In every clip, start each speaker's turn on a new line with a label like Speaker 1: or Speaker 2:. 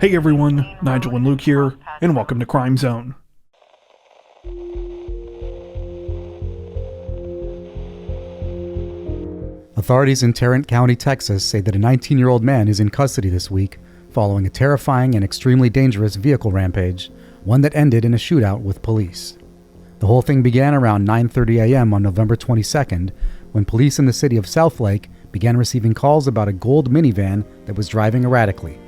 Speaker 1: Hey everyone, Nigel and Luke here, and welcome to Crime Zone.
Speaker 2: Authorities in Tarrant County, Texas say that a 19-year-old man is in custody this week following a terrifying and extremely dangerous vehicle rampage, one that ended in a shootout with police. The whole thing began around 9:30 a.m. on November 22nd when police in the city of Southlake began receiving calls about a gold minivan that was driving erratically.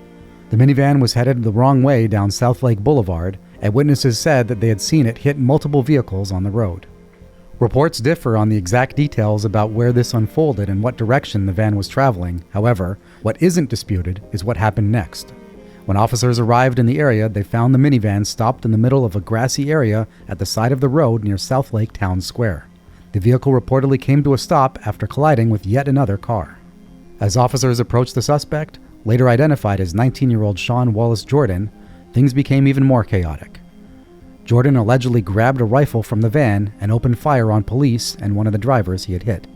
Speaker 2: The minivan was headed the wrong way down Southlake Boulevard, and witnesses said that they had seen it hit multiple vehicles on the road. Reports differ on the exact details about where this unfolded and what direction the van was traveling. However, what isn't disputed is what happened next. When officers arrived in the area, they found the minivan stopped in the middle of a grassy area at the side of the road near Southlake Town Square. The vehicle reportedly came to a stop after colliding with yet another car. As officers approached the suspect, later identified as 19-year-old Sean Wallace Jordan, things became even more chaotic. Jordan allegedly grabbed a rifle from the van and opened fire on police and one of the drivers he had hit.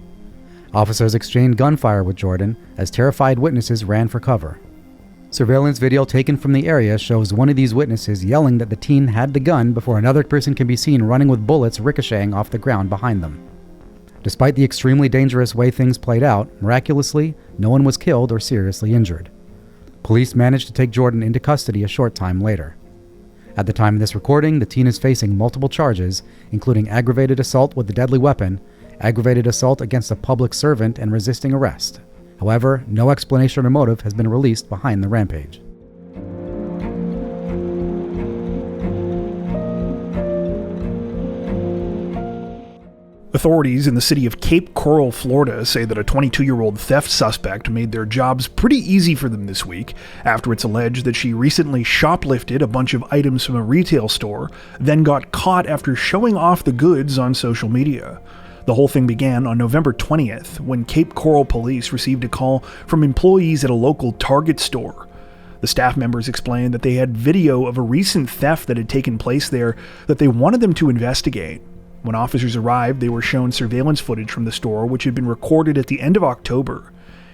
Speaker 2: Officers exchanged gunfire with Jordan as terrified witnesses ran for cover. Surveillance video taken from the area shows one of these witnesses yelling that the teen had the gun before another person can be seen running with bullets ricocheting off the ground behind them. Despite the extremely dangerous way things played out, miraculously, no one was killed or seriously injured. Police managed to take Jordan into custody a short time later. At the time of this recording, the teen is facing multiple charges, including aggravated assault with a deadly weapon, aggravated assault against a public servant, and resisting arrest. However, no explanation or motive has been released behind the rampage.
Speaker 1: Authorities in the city of Cape Coral, Florida say that a 22-year-old theft suspect made their jobs pretty easy for them this week after it's alleged that she recently shoplifted a bunch of items from a retail store, then got caught after showing off the goods on social media. The whole thing began on November 20th when Cape Coral police received a call from employees at a local Target store. The staff members explained that they had video of a recent theft that had taken place there that they wanted them to investigate. When officers arrived, they were shown surveillance footage from the store, which had been recorded at the end of October.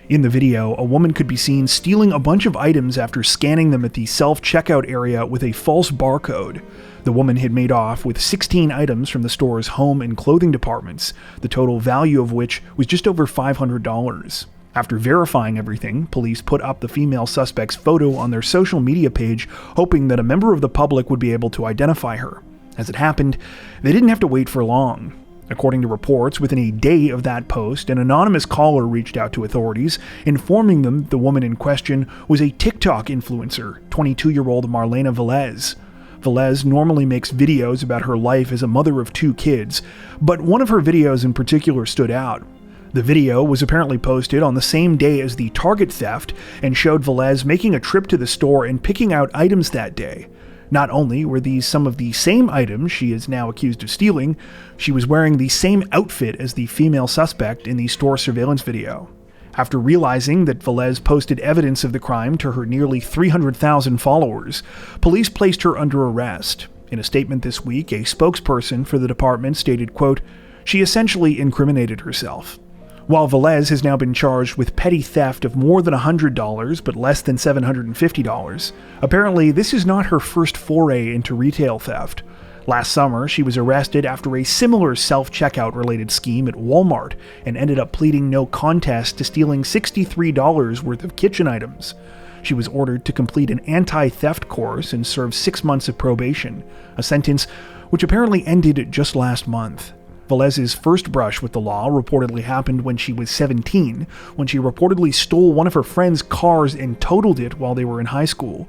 Speaker 1: In the video, a woman could be seen stealing a bunch of items after scanning them at the self-checkout area with a false barcode. The woman had made off with 16 items from the store's home and clothing departments, the total value of which was just over $500. After verifying everything, police put up the female suspect's photo on their social media page, hoping that a member of the public would be able to identify her. As it happened, they didn't have to wait for long. According to reports, within a day of that post, an anonymous caller reached out to authorities, informing them the woman in question was a TikTok influencer, 22-year-old Marlena Velez. Velez normally makes videos about her life as a mother of 2 kids, but one of her videos in particular stood out. The video was apparently posted on the same day as the Target theft and showed Velez making a trip to the store and picking out items that day. Not only were these some of the same items she is now accused of stealing, she was wearing the same outfit as the female suspect in the store surveillance video. After realizing that Velez posted evidence of the crime to her nearly 300,000 followers, police placed her under arrest. In a statement this week, a spokesperson for the department stated, quote, "She essentially incriminated herself." While Velez has now been charged with petty theft of more than $100 but less than $750, apparently this is not her first foray into retail theft. Last summer, she was arrested after a similar self-checkout related scheme at Walmart and ended up pleading no contest to stealing $63 worth of kitchen items. She was ordered to complete an anti-theft course and serve 6 months of probation, a sentence which apparently ended just last month. Velez's first brush with the law reportedly happened when she was 17, when she reportedly stole one of her friend's cars and totaled it while they were in high school.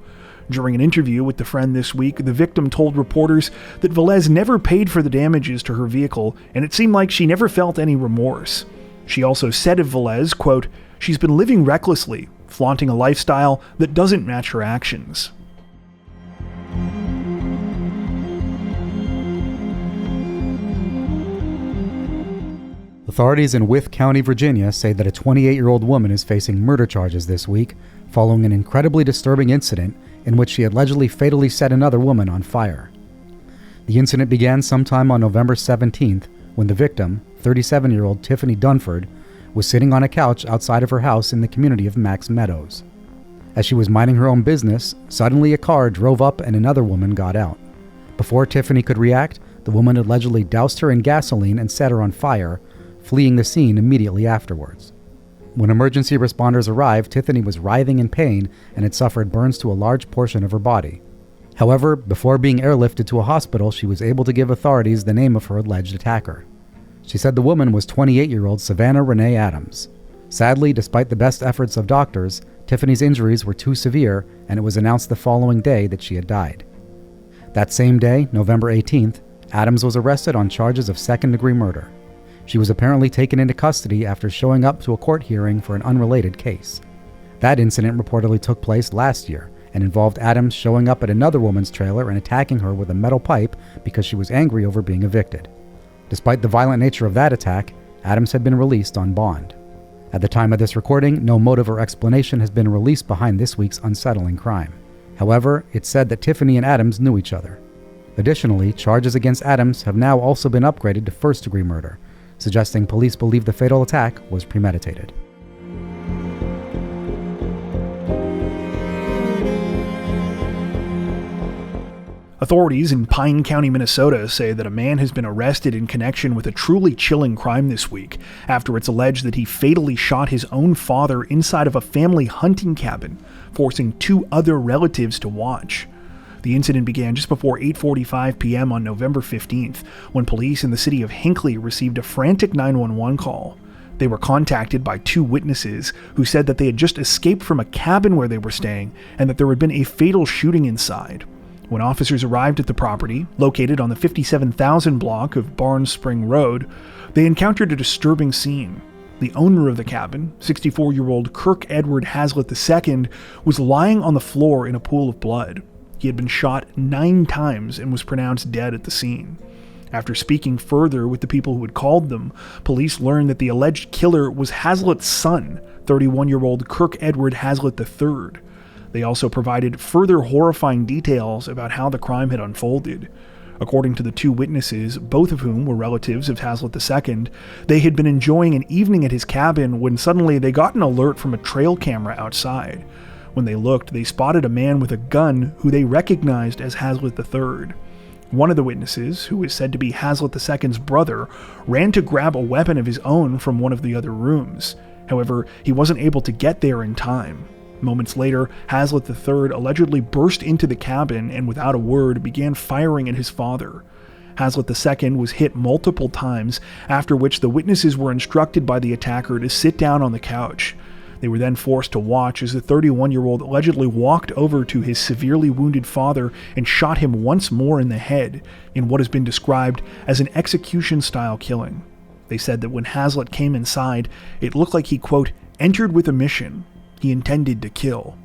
Speaker 1: During an interview with the friend this week, the victim told reporters that Velez never paid for the damages to her vehicle, and it seemed like she never felt any remorse. She also said of Velez, quote, "She's been living recklessly, flaunting a lifestyle that doesn't match her actions."
Speaker 2: Authorities in Wythe County, Virginia say that a 28-year-old woman is facing murder charges this week following an incredibly disturbing incident in which she allegedly fatally set another woman on fire. The incident began sometime on November 17th when the victim, 37-year-old Tiffany Dunford, was sitting on a couch outside of her house in the community of Meadows. As she was minding her own business, suddenly a car drove up and another woman got out. Before Tiffany could react, the woman allegedly doused her in gasoline and set her on fire, fleeing the scene immediately afterwards. When emergency responders arrived, Tiffany was writhing in pain and had suffered burns to a large portion of her body. However, before being airlifted to a hospital, she was able to give authorities the name of her alleged attacker. She said the woman was 28-year-old Savannah Renee Adams. Sadly, despite the best efforts of doctors, Tiffany's injuries were too severe, and it was announced the following day that she had died. That same day, November 18th, Adams was arrested on charges of second-degree murder. She was apparently taken into custody after showing up to a court hearing for an unrelated case. That incident reportedly took place last year and involved Adams showing up at another woman's trailer and attacking her with a metal pipe because she was angry over being evicted. Despite the violent nature of that attack, Adams had been released on bond. At the time of this recording, no motive or explanation has been released behind this week's unsettling crime. However, it's said that Tiffany and Adams knew each other. Additionally, charges against Adams have now also been upgraded to first-degree murder, suggesting police believe the fatal attack was premeditated.
Speaker 1: Authorities in Pine County, Minnesota say that a man has been arrested in connection with a truly chilling crime this week after it's alleged that he fatally shot his own father inside of a family hunting cabin, forcing two other relatives to watch. The incident began just before 8:45 p.m. on November 15th, when police in the city of Hinckley received a frantic 911 call. They were contacted by two witnesses who said that they had just escaped from a cabin where they were staying and that there had been a fatal shooting inside. When officers arrived at the property, located on the 57,000 block of Barnes Spring Road, they encountered a disturbing scene. The owner of the cabin, 64-year-old Kirk Edward Hazlitt II, was lying on the floor in a pool of blood. He had been shot 9 times and was pronounced dead at the scene. After speaking further with the people who had called them, police learned that the alleged killer was Hazlitt's son, 31-year-old Kirk Edward Hazlitt III. They also provided further horrifying details about how the crime had unfolded. According to the two witnesses, both of whom were relatives of Hazlitt II, they had been enjoying an evening at his cabin when suddenly they got an alert from a trail camera outside. When they looked, they spotted a man with a gun who they recognized as Hazlitt III. One of the witnesses, who is said to be Hazlitt II's brother, ran to grab a weapon of his own from one of the other rooms. However, he wasn't able to get there in time. Moments later, Hazlitt III allegedly burst into the cabin and without a word began firing at his father. Hazlitt II was hit multiple times, after which the witnesses were instructed by the attacker to sit down on the couch. They were then forced to watch as the 31-year-old allegedly walked over to his severely wounded father and shot him once more in the head, in what has been described as an execution-style killing. They said that when Hazlitt came inside, it looked like he, quote, entered with a mission. He intended to kill.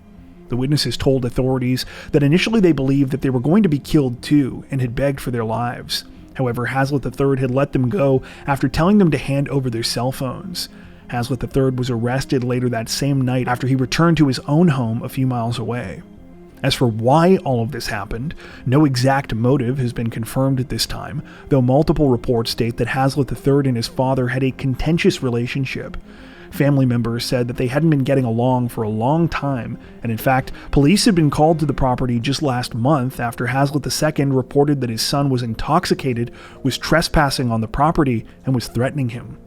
Speaker 1: The witnesses told authorities that initially they believed that they were going to be killed too and had begged for their lives. However, Hazlitt III had let them go after telling them to hand over their cell phones. Hazlitt III was arrested later that same night after he returned to his own home a few miles away. As for why all of this happened, no exact motive has been confirmed at this time, though multiple reports state that Hazlitt III and his father had a contentious relationship. Family members said that they hadn't been getting along for a long time, and in fact, police had been called to the property just last month after Hazlitt II reported that his son was intoxicated, was trespassing on the property, and was threatening him.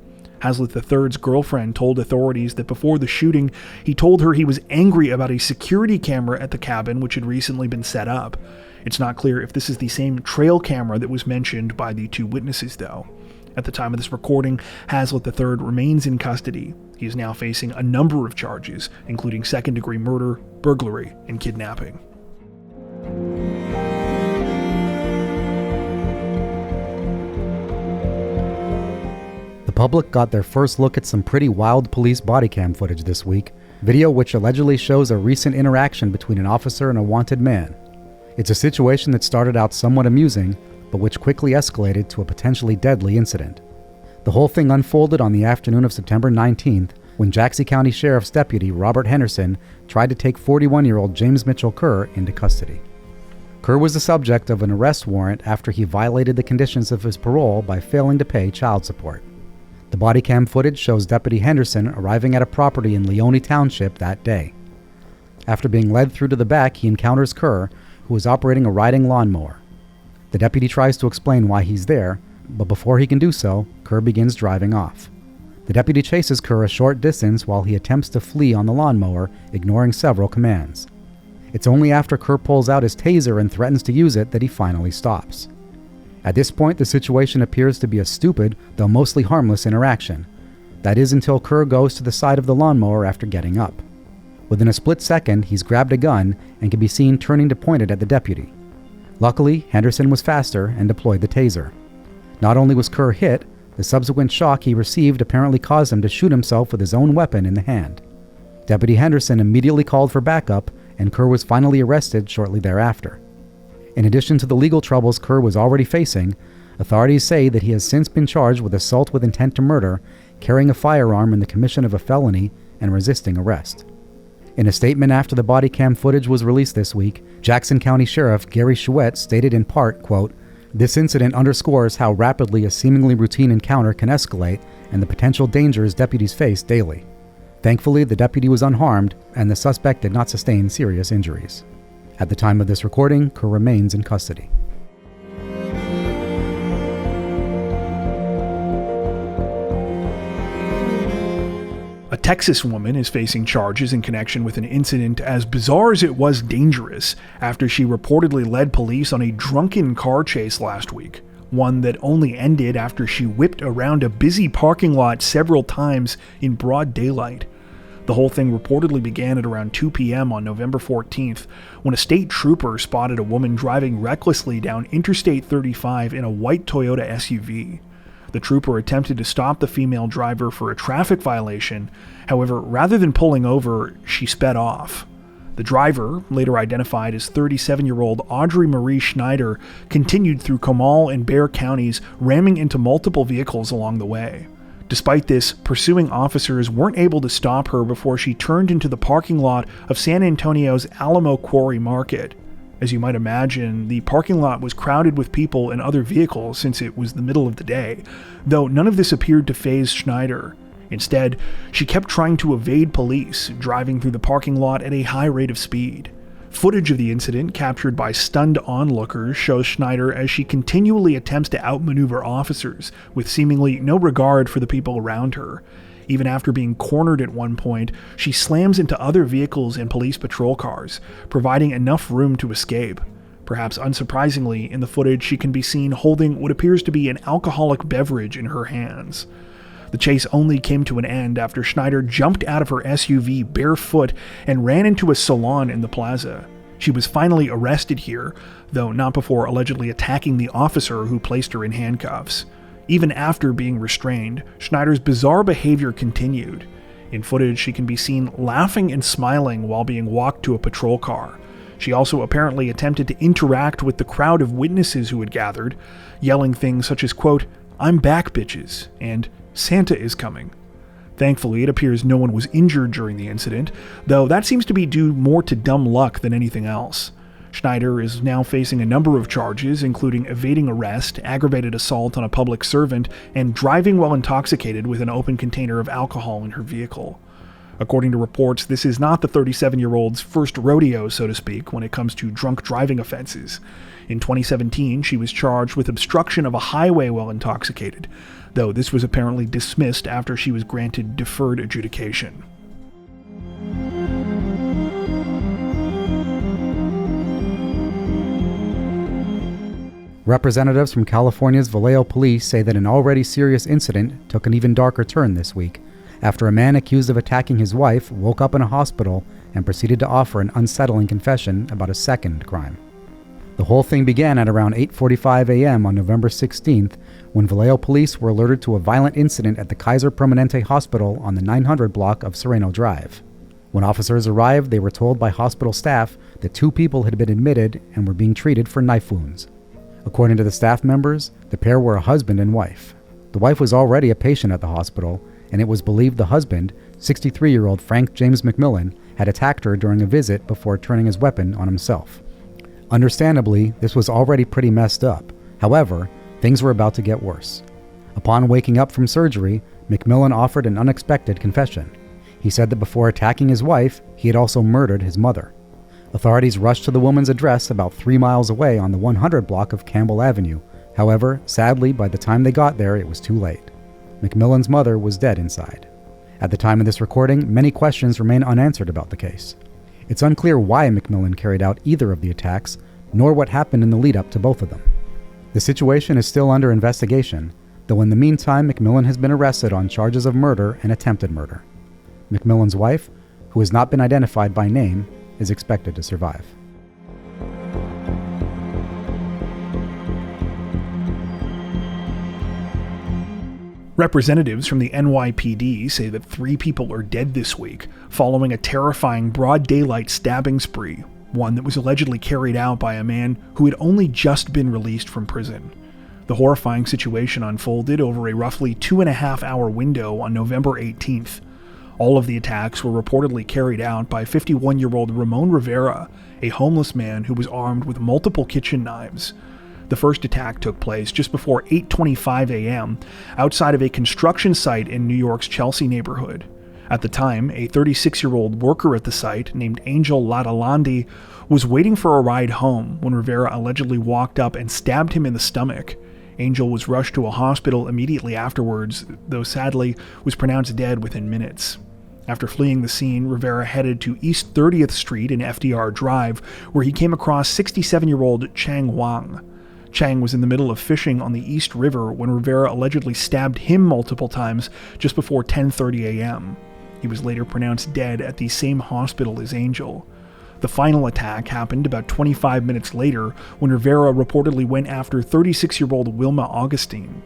Speaker 1: Hazlitt III's girlfriend told authorities that before the shooting, he told her he was angry about a security camera at the cabin which had recently been set up. It's not clear if this is the same trail camera that was mentioned by the two witnesses, though. At the time of this recording, Hazlitt III remains in custody. He is now facing a number of charges, including second-degree murder, burglary, and kidnapping.
Speaker 2: The public got their first look at some pretty wild police body cam footage this week, video which allegedly shows a recent interaction between an officer and a wanted man. It's a situation that started out somewhat amusing, but which quickly escalated to a potentially deadly incident. The whole thing unfolded on the afternoon of September 19th, when Jackson County Sheriff's Deputy Robert Henderson tried to take 41-year-old James Mitchell Kerr into custody. Kerr was the subject of an arrest warrant after he violated the conditions of his parole by failing to pay child support. The body cam footage shows Deputy Henderson arriving at a property in Leoni Township that day. After being led through to the back, he encounters Kerr, who is operating a riding lawnmower. The deputy tries to explain why he's there, but before he can do so, Kerr begins driving off. The deputy chases Kerr a short distance while he attempts to flee on the lawnmower, ignoring several commands. It's only after Kerr pulls out his taser and threatens to use it that he finally stops. At this point, the situation appears to be a stupid, though mostly harmless interaction. That is until Kerr goes to the side of the lawnmower after getting up. Within a split second, he's grabbed a gun and can be seen turning to point it at the deputy. Luckily, Henderson was faster and deployed the taser. Not only was Kerr hit, the subsequent shock he received apparently caused him to shoot himself with his own weapon in the hand. Deputy Henderson immediately called for backup, and Kerr was finally arrested shortly thereafter. In addition to the legal troubles Kerr was already facing, authorities say that he has since been charged with assault with intent to murder, carrying a firearm in the commission of a felony, and resisting arrest. In a statement after the body cam footage was released this week, Jackson County Sheriff Gary Chouette stated in part, quote, "This incident underscores how rapidly a seemingly routine encounter can escalate and the potential dangers deputies face daily. Thankfully, the deputy was unharmed and the suspect did not sustain serious injuries." At the time of this recording, Kerr remains in custody.
Speaker 1: A Texas woman is facing charges in connection with an incident as bizarre as it was dangerous after she reportedly led police on a drunken car chase last week, one that only ended after she whipped around a busy parking lot several times in broad daylight. The whole thing reportedly began at around 2 p.m. on November 14th when a state trooper spotted a woman driving recklessly down Interstate 35 in a white Toyota SUV. The trooper attempted to stop the female driver for a traffic violation. However, rather than pulling over, she sped off. The driver, later identified as 37-year-old Audrey Marie Schneider, continued through Comal and Bexar counties, ramming into multiple vehicles along the way. Despite this, pursuing officers weren't able to stop her before she turned into the parking lot of San Antonio's Alamo Quarry Market. As you might imagine, the parking lot was crowded with people and other vehicles since it was the middle of the day, though none of this appeared to faze Schneider. Instead, she kept trying to evade police, driving through the parking lot at a high rate of speed. Footage of the incident, captured by stunned onlookers, shows Schneider as she continually attempts to outmaneuver officers, with seemingly no regard for the people around her. Even after being cornered at one point, she slams into other vehicles and police patrol cars, providing enough room to escape. Perhaps unsurprisingly, in the footage she can be seen holding what appears to be an alcoholic beverage in her hands. The chase only came to an end after Schneider jumped out of her SUV barefoot and ran into a salon in the plaza. She was finally arrested here, though not before allegedly attacking the officer who placed her in handcuffs. Even after being restrained, Schneider's bizarre behavior continued. In footage, she can be seen laughing and smiling while being walked to a patrol car. She also apparently attempted to interact with the crowd of witnesses who had gathered, yelling things such as, quote, "I'm back, bitches," and "Santa is coming." Thankfully, it appears no one was injured during the incident, though that seems to be due more to dumb luck than anything else. Schneider is now facing a number of charges, including evading arrest, aggravated assault on a public servant, and driving while intoxicated with an open container of alcohol in her vehicle. According to reports, this is not the 37-year-old's first rodeo, so to speak, when it comes to drunk driving offenses. In 2017, she was charged with obstruction of a highway while intoxicated, though this was apparently dismissed after she was granted deferred adjudication.
Speaker 2: Representatives from California's Vallejo police say that an already serious incident took an even darker turn this week, after a man accused of attacking his wife woke up in a hospital and proceeded to offer an unsettling confession about a second crime. The whole thing began at around 8:45 a.m. on November 16th, when Vallejo police were alerted to a violent incident at the Kaiser Permanente Hospital on the 900 block of Sereno Drive. When officers arrived, they were told by hospital staff that 2 people had been admitted and were being treated for knife wounds. According to the staff members, the pair were a husband and wife. The wife was already a patient at the hospital, and it was believed the husband, 63-year-old Frank James McMillan, had attacked her during a visit before turning his weapon on himself. Understandably, this was already pretty messed up. However, things were about to get worse. Upon waking up from surgery, McMillan offered an unexpected confession. He said that before attacking his wife, he had also murdered his mother. Authorities rushed to the woman's address about 3 miles away on the 100 block of Campbell Avenue. However, sadly, by the time they got there, it was too late. McMillan's mother was dead inside. At the time of this recording, many questions remain unanswered about the case. It's unclear why McMillan carried out either of the attacks, nor what happened in the lead-up to both of them. The situation is still under investigation, though in the meantime, McMillan has been arrested on charges of murder and attempted murder. McMillan's wife, who has not been identified by name, is expected to survive.
Speaker 1: Representatives from the NYPD say that 3 people are dead this week following a terrifying broad daylight stabbing spree, one that was allegedly carried out by a man who had only just been released from prison. The horrifying situation unfolded over a roughly 2.5-hour window on November 18th. All of the attacks were reportedly carried out by 51-year-old Ramon Rivera, a homeless man who was armed with multiple kitchen knives. The first attack took place just before 8:25 a.m. outside of a construction site in New York's Chelsea neighborhood. At the time, a 36-year-old worker at the site named Angel Latalandi was waiting for a ride home when Rivera allegedly walked up and stabbed him in the stomach. Angel was rushed to a hospital immediately afterwards, though sadly was pronounced dead within minutes. After fleeing the scene, Rivera headed to East 30th Street and FDR Drive, where he came across 67-year-old Chang Wang. Chang was in the middle of fishing on the East River when Rivera allegedly stabbed him multiple times just before 10:30 a.m. He was later pronounced dead at the same hospital as Angel. The final attack happened about 25 minutes later when Rivera reportedly went after 36-year-old Wilma Augustine.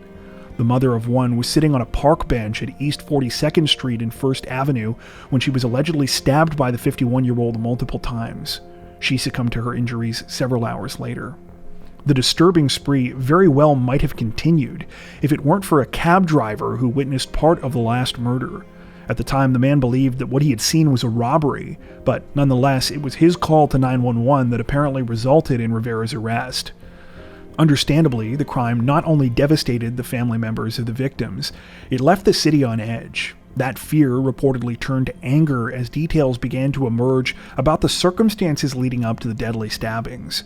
Speaker 1: The mother of one was sitting on a park bench at East 42nd Street and 1st Avenue when she was allegedly stabbed by the 51-year-old multiple times. She succumbed to her injuries several hours later. The disturbing spree very well might have continued if it weren't for a cab driver who witnessed part of the last murder. At the time, the man believed that what he had seen was a robbery, but nonetheless, it was his call to 911 that apparently resulted in Rivera's arrest. Understandably, the crime not only devastated the family members of the victims, it left the city on edge. That fear reportedly turned to anger as details began to emerge about the circumstances leading up to the deadly stabbings.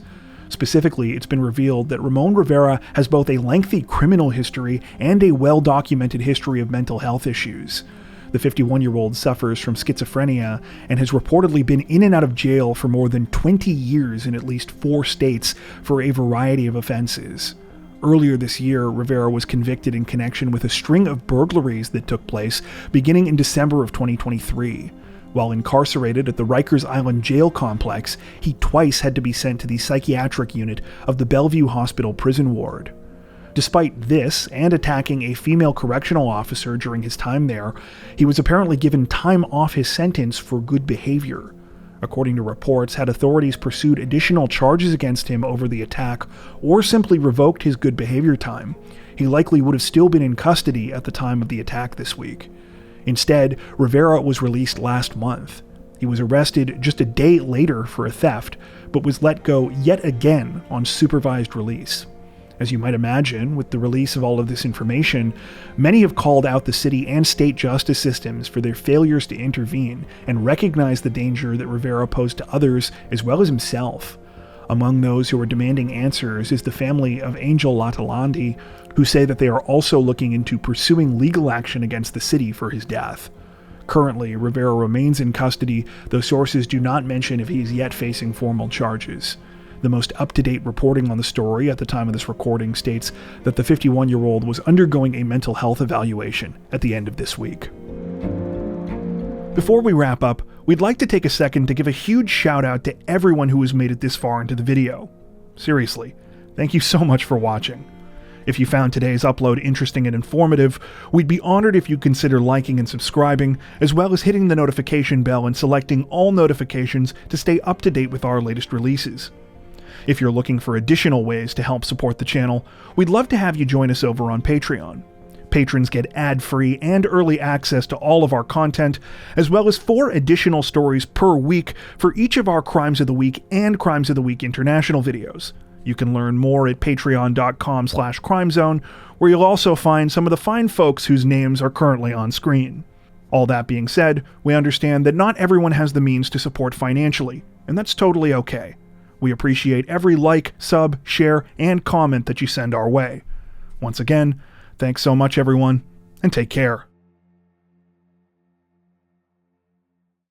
Speaker 1: Specifically, it's been revealed that Ramon Rivera has both a lengthy criminal history and a well-documented history of mental health issues. The 51-year-old suffers from schizophrenia and has reportedly been in and out of jail for more than 20 years in at least 4 states for a variety of offenses. Earlier this year, Rivera was convicted in connection with a string of burglaries that took place beginning in December of 2023. While incarcerated at the Rikers Island jail complex, he twice had to be sent to the psychiatric unit of the Bellevue Hospital prison ward. Despite this, and attacking a female correctional officer during his time there, he was apparently given time off his sentence for good behavior. According to reports, had authorities pursued additional charges against him over the attack, or simply revoked his good behavior time, he likely would have still been in custody at the time of the attack this week. Instead, Rivera was released last month. He was arrested just a day later for a theft, but was let go yet again on supervised release. As you might imagine, with the release of all of this information, many have called out the city and state justice systems for their failures to intervene and recognize the danger that Rivera posed to others as well as himself. Among those who are demanding answers is the family of Angel Latalandi, who say that they are also looking into pursuing legal action against the city for his death. Currently, Rivera remains in custody, though sources do not mention if he is yet facing formal charges. The most up-to-date reporting on the story at the time of this recording states that the 51-year-old was undergoing a mental health evaluation at the end of this week. Before we wrap up, we'd like to take a second to give a huge shout out to everyone who has made it this far into the video. Seriously, thank you so much for watching. If you found today's upload interesting and informative, we'd be honored if you'd consider liking and subscribing, as well as hitting the notification bell and selecting all notifications to stay up to date with our latest releases. If you're looking for additional ways to help support the channel, we'd love to have you join us over on Patreon. Patrons get ad-free and early access to all of our content, as well as 4 additional stories per week for each of our Crimes of the Week and Crimes of the Week International videos. You can learn more at patreon.com/crimezone, where you'll also find some of the fine folks whose names are currently on screen. All that being said, we understand that not everyone has the means to support financially, and that's totally okay. We appreciate every like, sub, share, and comment that you send our way. Once again, thanks so much everyone, and take care.